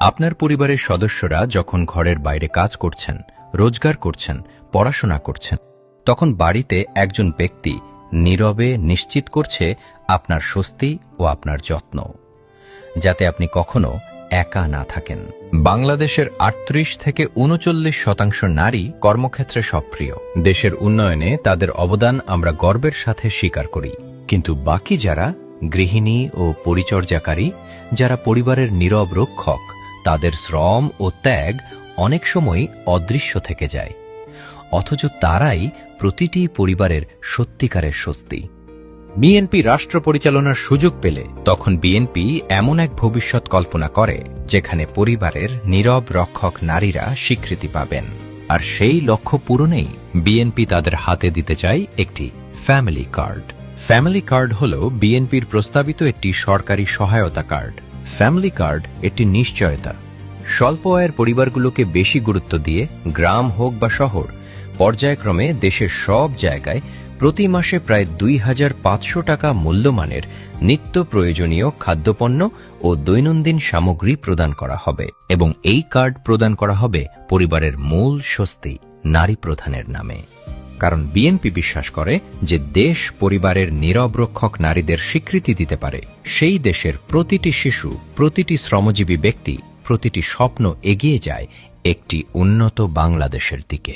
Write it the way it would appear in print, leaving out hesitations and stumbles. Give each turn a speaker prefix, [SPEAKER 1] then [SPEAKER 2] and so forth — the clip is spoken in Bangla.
[SPEAKER 1] আপনার পরিবারের সদস্যরা যখন ঘরের বাইরে কাজ করছেন, রোজগার করছেন, পড়াশোনা করছেন, তখন বাড়িতে একজন ব্যক্তি নীরবে নিশ্চিত করছে আপনার স্বস্তি ও আপনার যত্ন, যাতে আপনি কখনো একা না থাকেন। বাংলাদেশের ৩৮ থেকে ৩৯% নারী কর্মক্ষেত্রে সক্রিয়। দেশের উন্নয়নে তাদের অবদান আমরা গর্বের সাথে স্বীকার করি। কিন্তু বাকি যারা গৃহিণী ও পরিচর্যাকারী, যারা পরিবারের নীরব রক্ষক, তাদের শ্রম ও ত্যাগ অনেক সময় অদৃশ্য থেকে যায়, অথচ তারাই প্রতিটি পরিবারের সত্যিকারের স্বস্তি। বিএনপি রাষ্ট্র পরিচালনার সুযোগ পেলে তখন বিএনপি এমন এক ভবিষ্যৎ কল্পনা করে যেখানে পরিবারের নীরব রক্ষক নারীরা স্বীকৃতি পাবেন। আর সেই লক্ষ্য পূরণেই বিএনপি তাদের হাতে দিতে চায় একটি ফ্যামিলি কার্ড। ফ্যামিলি কার্ড হল বিএনপির প্রস্তাবিত একটি সরকারি সহায়তা কার্ড। ফ্যামিলি কার্ড একটি নিশ্চয়তা। স্বল্প আয়ের পরিবারগুলোকে বেশি গুরুত্ব দিয়ে গ্রাম হোক বা শহর, পর্যায়ক্রমে দেশের সব জায়গায় প্রতি মাসে প্রায় ২৫০০ টাকা মূল্যমানের নিত্য প্রয়োজনীয় খাদ্যপণ্য ও দৈনন্দিন সামগ্রী প্রদান করা হবে। এবং এই কার্ড প্রদান করা হবে পরিবারের মূল স্বস্তি, নারী প্রধানের নামে। কারণ বিএনপি বিশ্বাস করে যে দেশ পরিবারের নীরব রক্ষক নারীদের স্বীকৃতি দিতে পারে, সেই দেশের প্রতিটি শিশু, প্রতিটি শ্রমজীবী ব্যক্তি, প্রতিটি স্বপ্ন এগিয়ে যায় একটি উন্নত বাংলাদেশের দিকে।